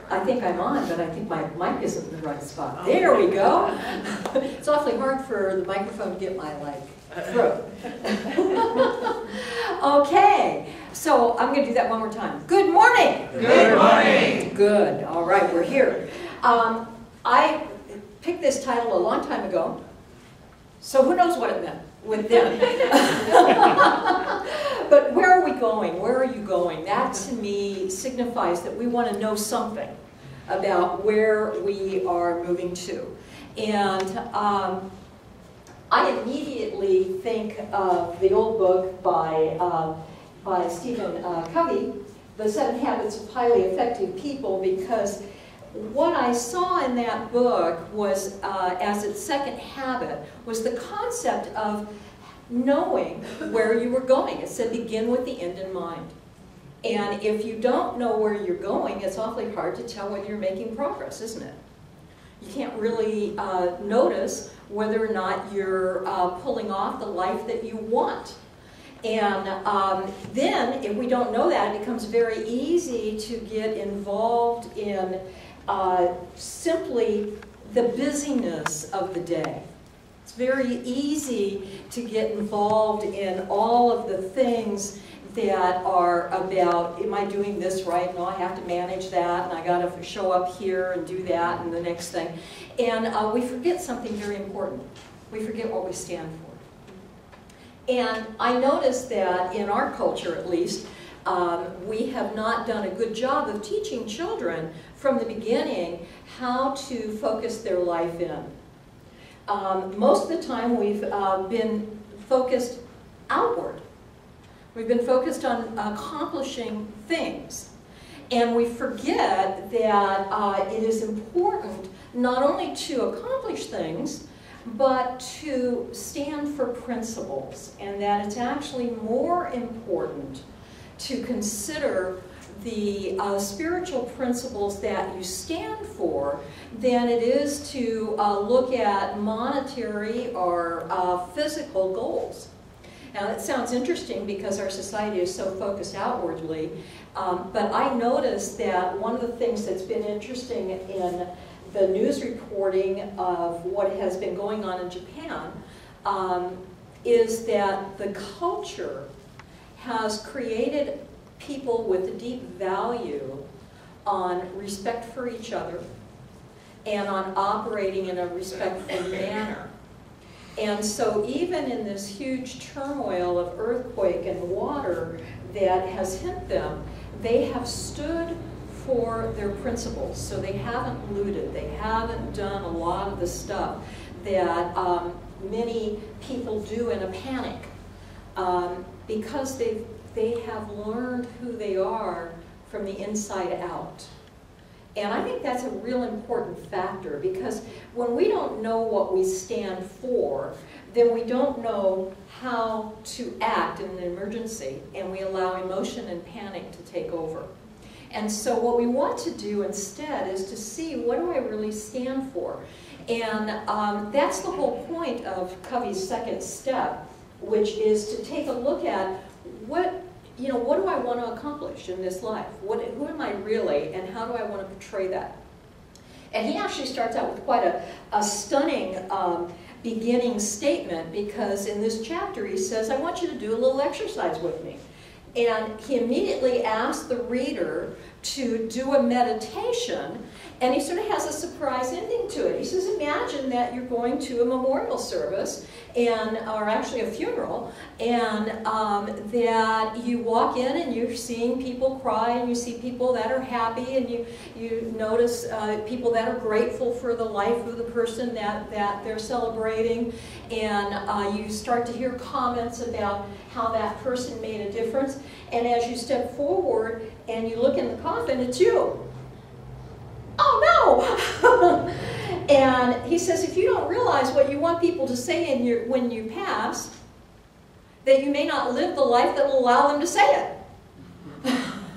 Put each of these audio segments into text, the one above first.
I think I'm on, but I think my mic isn't in the right spot. There we go. It's awfully hard for the microphone to get my throat. Okay, so I'm going to do that one more time. Good morning. Good morning. Good. All right, we're here. I picked this title a long time ago, so who knows what it meant with them. But where are we going? Where are you going? That to me signifies that we want to know something about where we are moving to. And I immediately think of the old book by Stephen Covey, The 7 Habits of Highly Effective People, because what I saw in that book was, as its second habit, was the concept of knowing where you were going. It said begin with the end in mind. And if you don't know where you're going, it's awfully hard to tell whether you're making progress, isn't it? You can't really notice whether or not you're pulling off the life that you want. And then, if we don't know that, it becomes very easy to get involved in simply the busyness of the day. It's very easy to get involved in all of the things that are about, am I doing this right? No, I have to manage that, and I got to show up here and do that, and the next thing. And we forget something very important. We forget what we stand for. And I noticed that in our culture, at least, we have not done a good job of teaching children from the beginning how to focus their life in. Most of the time we've been focused outward. We've been focused on accomplishing things. And we forget that it is important not only to accomplish things, but to stand for principles. And that it's actually more important to consider the spiritual principles that you stand for than it is to look at monetary or physical goals. Now that sounds interesting because our society is so focused outwardly, but I noticed that one of the things that's been interesting in the news reporting of what has been going on in Japan is that the culture has created people with a deep value on respect for each other and on operating in a respectful manner. And so even in this huge turmoil of earthquake and water that has hit them, they have stood for their principles. So they haven't looted, they haven't done a lot of the stuff that many people do in a panic because they have learned who they are from the inside out. And I think that's a real important factor, because when we don't know what we stand for, then we don't know how to act in an emergency, and we allow emotion and panic to take over. And so what we want to do instead is to see, what do I really stand for? And that's the whole point of Covey's second step, which is to take a look at what do I want to accomplish in this life? Who am I really, and how do I want to portray that? And he actually starts out with quite a stunning beginning statement, because in this chapter he says, I want you to do a little exercise with me. And he immediately asks the reader to do a meditation, and he sort of has a surprise ending to it. He says, imagine that you're going to a memorial service, or actually a funeral, and that you walk in and you're seeing people cry, and you see people that are happy, and you notice people that are grateful for the life of the person that they're celebrating, and you start to hear comments about how that person made a difference. And as you step forward and you look in the coffin, it's you. Oh no! And he says, if you don't realize what you want people to say when you pass, that you may not live the life that will allow them to say it.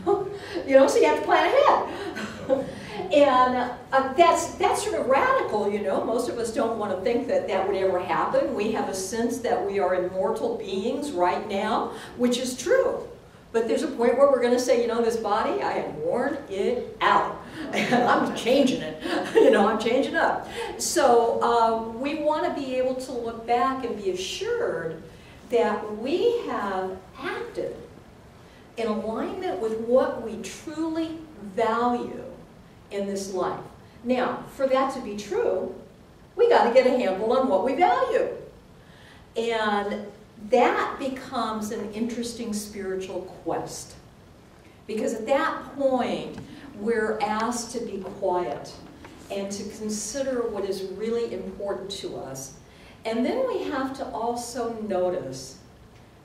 So you have to plan ahead. And that's sort of radical, Most of us don't want to think that that would ever happen. We have a sense that we are immortal beings right now, which is true. But there's a point where we're going to say, this body, I have worn it out. And I'm changing it. You know, I'm changing up. So we want to be able to look back and be assured that we have acted in alignment with what we truly value in this life. Now, for that to be true, we got to get a handle on what we value. And that becomes an interesting spiritual quest. Because at that point, we're asked to be quiet and to consider what is really important to us. And then we have to also notice,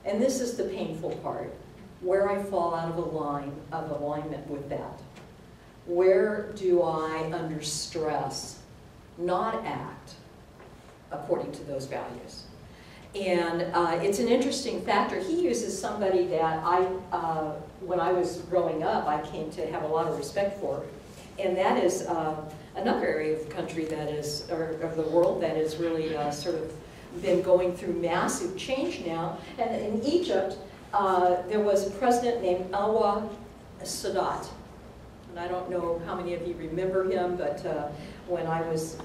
and this is the painful part, where I fall out of alignment with that. Where do I, under stress, not act according to those values? And it's an interesting factor. He uses somebody that when I was growing up, I came to have a lot of respect for. And that is another area of the country that is, or of the world, that is really sort of been going through massive change now. And in Egypt, there was a president named Anwar Sadat. And I don't know how many of you remember him, but when I was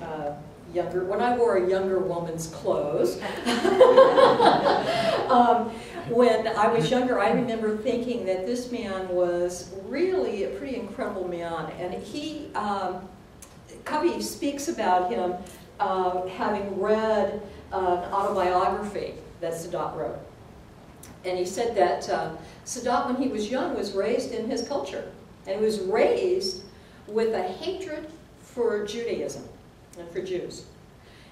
younger, when I wore a younger woman's clothes, when I was younger, I remember thinking that this man was really a pretty incredible man. And he, Covey speaks about him having read an autobiography that Sadat wrote. And he said that Sadat, when he was young, was raised in his culture. And he was raised with a hatred for Judaism and for Jews.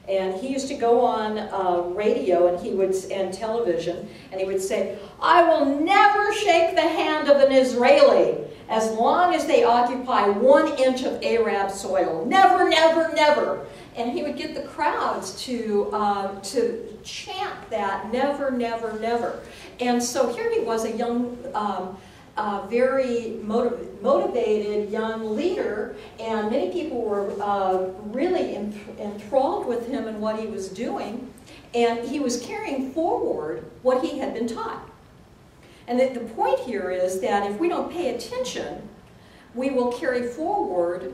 And he used to go on radio and television, and he would say, "I will never shake the hand of an Israeli as long as they occupy 1 inch of Arab soil. Never, never, never." And he would get the crowds to chant that, never, never, never. And so here he was, a young, very motivated young leader, and many people were really enthralled with him and what he was doing, and he was carrying forward what he had been taught. And the point here is that if we don't pay attention, we will carry forward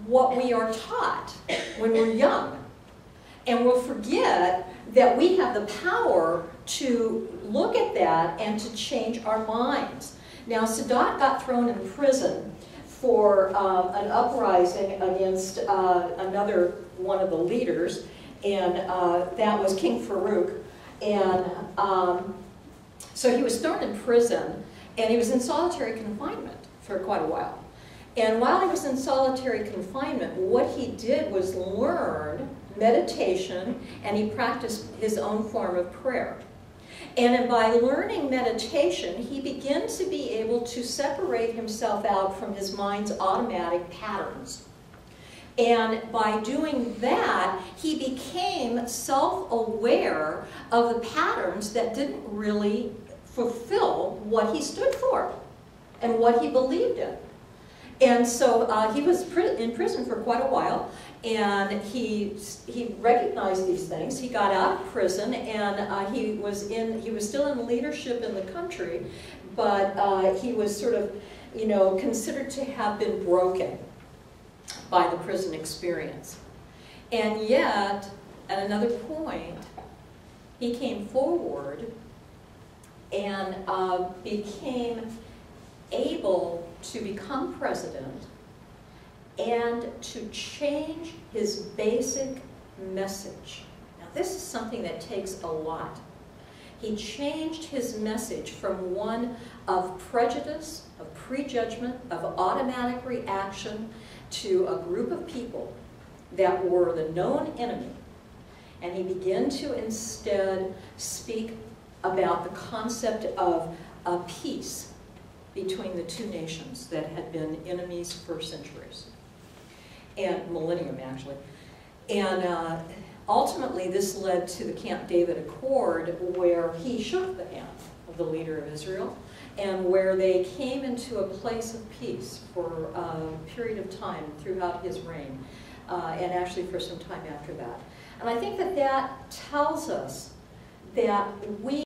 what we are taught when we're young. And we'll forget that we have the power to look at that and to change our minds. Now, Sadat got thrown in prison for an uprising against another one of the leaders, and that was King Farouk. And so he was thrown in prison, and he was in solitary confinement for quite a while. And while he was in solitary confinement, what he did was learn meditation, and he practiced his own form of prayer. And by learning meditation, he began to be able to separate himself out from his mind's automatic patterns. And by doing that, he became self-aware of the patterns that didn't really fulfill what he stood for and what he believed in. And so he was in prison for quite a while, and he recognized these things. He got out of prison, and he was still in leadership in the country, but he was sort of, considered to have been broken by the prison experience. And yet, at another point, he came forward and became able to become president and to change his basic message. Now, this is something that takes a lot. He changed his message from one of prejudice, of prejudgment, of automatic reaction, to a group of people that were the known enemy. And he began to instead speak about the concept of peace between the two nations that had been enemies for centuries, and millennium actually. And ultimately this led to the Camp David Accord, where he shook the hand of the leader of Israel, and where they came into a place of peace for a period of time throughout his reign, and actually for some time after that. And I think that that tells us that we